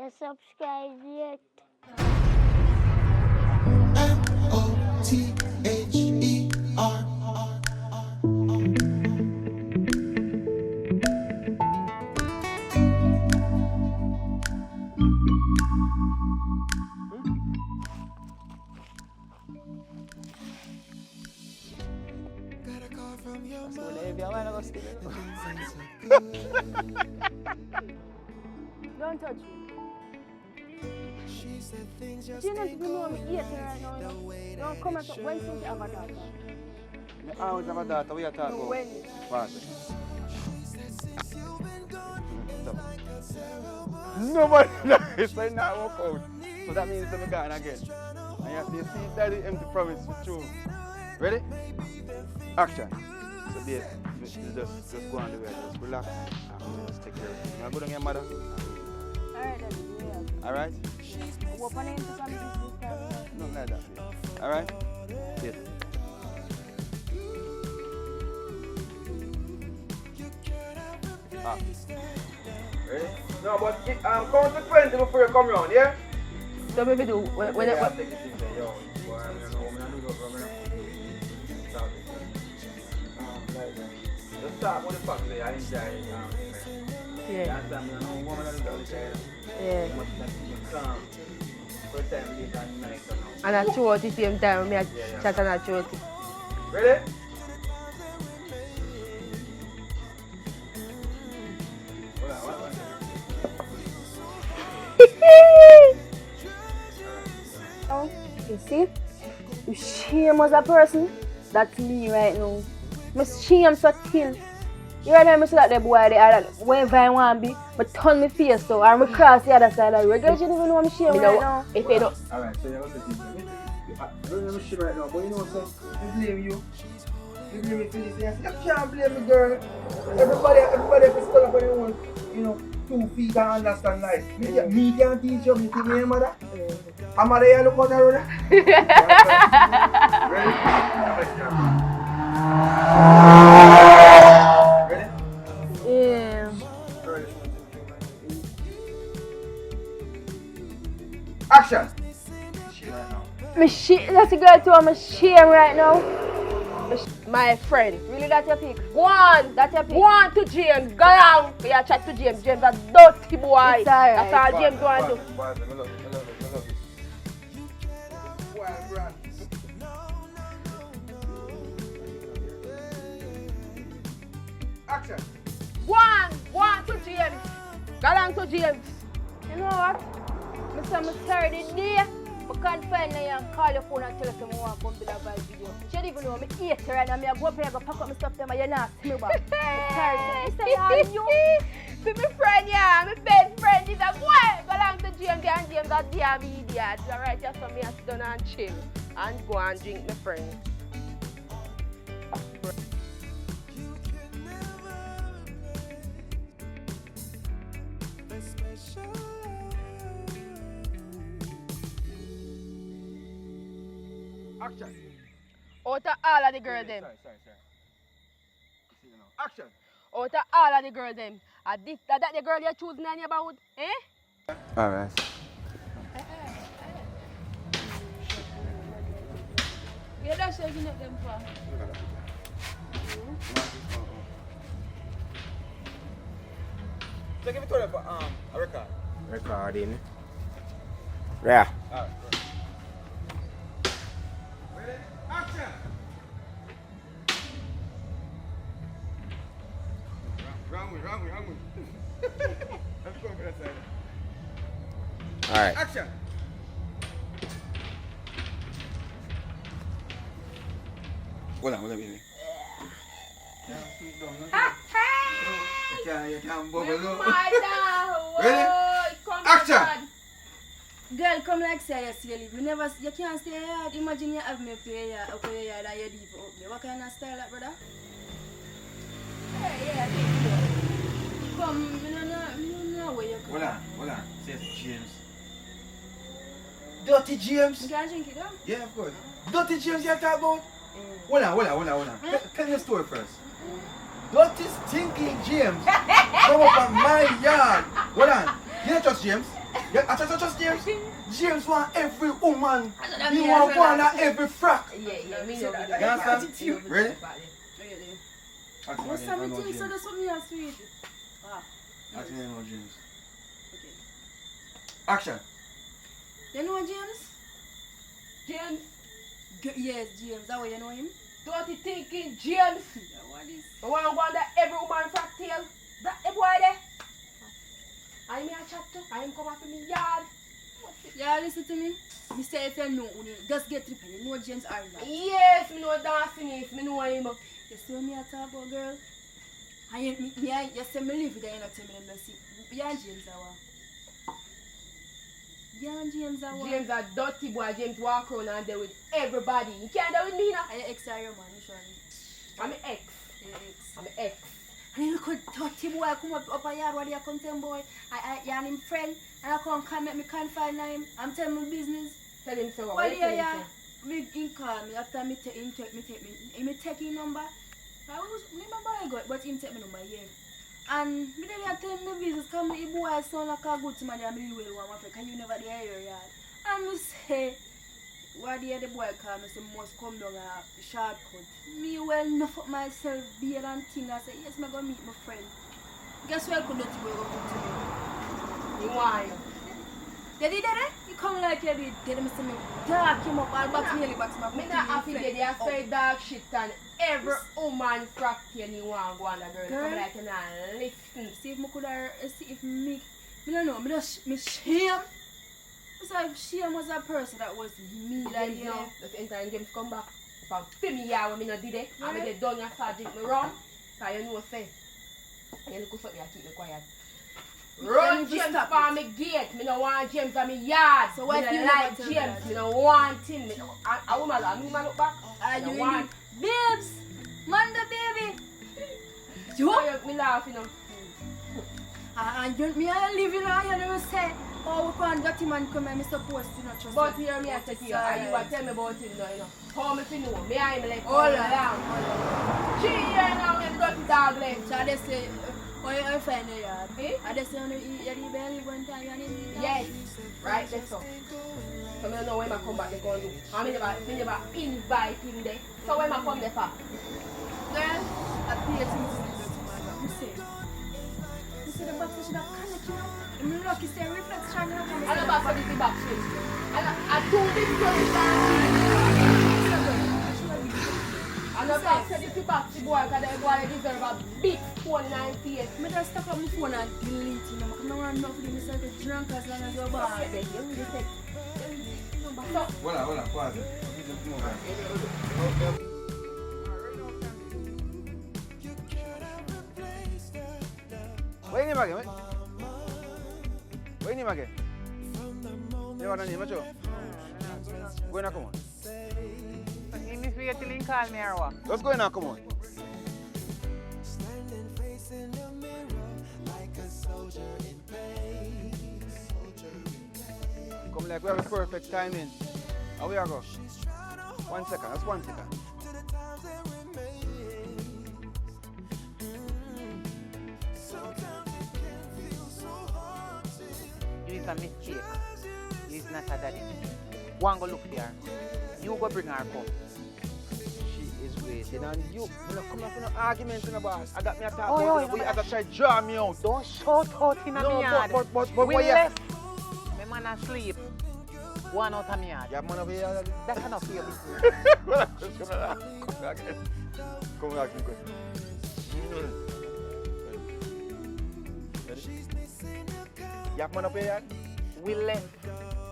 You subscribe yet? Don't touch me. She doesn't know me eating right now. Don't come at when since you have a daughter. I always have a daughter. We are talking No, about. when? What? Nobody knows. I now walk out. So that means I'm gone again. And you have to see daddy empty promise for true. Ready? Action. So this, just go on the way. Just relax. And just take care of it. You want to go down your mother? Alright, then. Yeah. Alright? What name to come in this time? Nothing like that. Alright? Yes. Ah. Ready? No, but count to 20 before you come round, yeah? So baby do when Yeah, take it easy, yo. Boy, I'm gonna go, just start with the fact that I enjoy it. Yeah. Last time, you know, woman of the other side. Yeah. Much that you calm. First time late at night, you know. And I throw at the same time, me Yeah. chat and I throw it. Ready? Oh, you see? You shame as a person? That's me right now. I shame so till. You right now, I see that the boy, wherever I want to be, but turn my face so, and I cross the other side of the road. You don't even know I'm shame right now. If you don't. Alright, so you're going to see me. I don't know shit right now, but you know what, I blame you. You blame me for this. You can't blame me, girl. Everybody has to stand up on their own, you know, 2 feet and understand life. Me can't teach you, me think your mother. I'm a real look on the road. Ready? Yeah. Action! That's a girl too, I'm shame right now. My friend. Really, that's your pick? Go on, that's your pick. Go on to James, go on. We are chat to James. James a dirty boy. It's alright. That's all James want to do. I love it. Action! Go on to James. Go on to James. You know what? I'm sorry the day. I can't find you and call your phone and tell us I want to come to that vibe video. She don't even know me hate her and I go up here and go pack up my stuff and you're not see me back. I'm sorry. Say you. Be my friend, yeah. My best friend is a boy. Go along to James and James a damn idiot. Alright, just for me to sit down and chill and go and drink my friend. Action! Out of all of the girls them. Sorry. Action! Out of all of the girls them. That the girl you're choosing in your neighborhood, eh? Alright. Yeah, that's what you need them for. So give me 20 for a record. Recording. Yeah. Alright. Ready? Action! Wrong way. Let's go for that side. Alright. Action! Hold on, baby. You can't bubble up. Ready? Action! Girl, come like seriously. You can't stay here. Imagine you have me up here and you leave up there. What kind of style that, brother? Yeah, come, I don't know where you come. Hold on. Says James. Dirty James? You can drink it, though? Yeah, of course. Dirty James you talk about? Hold on. Tell your story first. Dirty stinking James come up on my yard. Hold on. You don't trust James? Yeah, I trust James. James want every woman. I He mean, want I one feel at every frack. Yeah, me know. You understand? Ready? Really. Actually, What's I know everything? So James. that's what me are sweet. Ah. Actually, I know James. Okay. Action. You know James? James, Yes, James. That way you know him? dirty thinking James. Yeah, what is? I want to go under every woman frack tail. That the boy there. I me a chat to. I am come up in me yard. Yeah, listen to me. Me say if you know, just get tripping. You know James Ireland. Yes, me know dancing is. Me know him. You see what me a talk about, girl? You say me live with you, you know, tell me them see. You and James are what? You and James are what? James a dirty boy. James walk around and there with everybody. You can't do with me now. Are you ex or your man, usually? I'm an ex. You're ex. I'm an ex. And you look at dirty boy come up a yard where they come tell boy. You and him friend. And I come make me confide in him. I'm telling my business. Tell him so. Well, you tell him yeah. so? He call me after me take his number. I was remember I got, but him take my number, yeah. And me then I tell him my business, come the boy sound like a good man, and me will want my friend, can you never there your yard? And me say, why the boy call me say must come down a shortcut. Me well enough of myself, beard and thing. I say, yes, me go meet my friend. Guess what could not boy go come to me? You want him? They did that, eh? You come like you did. They me say me dark him up, all box me box my Me not happy that they are say dog shit and every woman frack tail you want to go on the girl. Come like you not listen. See if me could see if me don't know, me shame. It's like shame was a person that was me like James, you know, just enter and James come back. If I'm filming ya when me not did it, and me get done, you start drink me rum. So you know say, you look something and keep me quiet. Run James, James stop for me gate. Me no want James on me yard. So what me if you no never like tell me James? that? Me no want him. Me no, a woman look back. And Me you no want. babes, Manda baby. You? Me laugh, you know. And you me I live in you never say, oh we can't dirty man come and me supposed to not trust But him. hear me I say to you, and you will tell me about him now, you know. How me fi know? Me and him like Hold on. down. 3 years now, me dirty dog left. So they say, oh you find the yard. Eh? And they say you barely one time you and him. Yes, right, that's so. So I don't know when I come back they go do. And me never invite him there. So when I come there for? Girl, I pay attention to the dirty man. You say. You see the box should have connect, you know. I'm lucky say reflex trying to happen. I know about for the back shit. I do this story I know about for the back the boy because the boy deserve a big phone in his face. I just stuck up my phone and delete it. I don't want enough of them. I get drunk as long as you're bad. Voilà, pause. Where you name again? Where you name again? You want to name macho? Go in and come on. In this way till he call me or what? Let's go in and come on. Come like we have a perfect timing. How we are go? 1 second, that's 1 second. You is a mistake. You is not a daddy. One go look there. You go bring her home. She is waiting and you know, come up with no argument in the boss. I got me a talk Oh, about yo, it. We no, have to try to draw me out. Don't shout out in No, my yard. but we what you- left. My man asleep. One out of my yard. You have man over here. That's enough for your business. Come back. Come back. You have man up here? We left.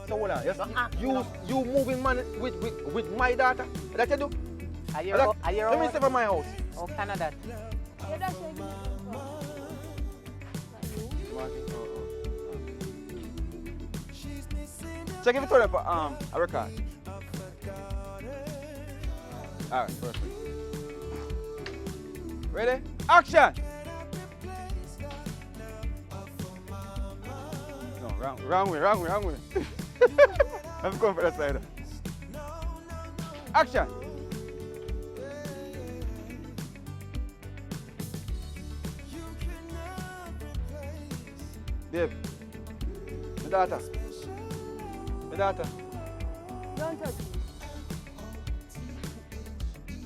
So hold on. Yes. Don't act, You moving man with my daughter? That you do? Are you Let me around? stay from my house. Oh, Canada. Check if it's on for a record. Alright, perfect. Ready? Action! No, wrong way. I'm going for that side. Action! Dave, daughter. My daughter. Don't touch me.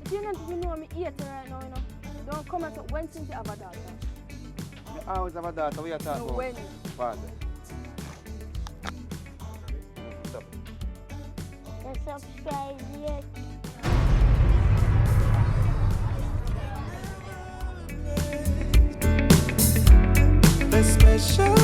If you don't even know me eating right now, you know. Don't come at when since you have a daughter. I always have a daughter. We are talking No, about. when? Father. Stop. The subscribe yet. The special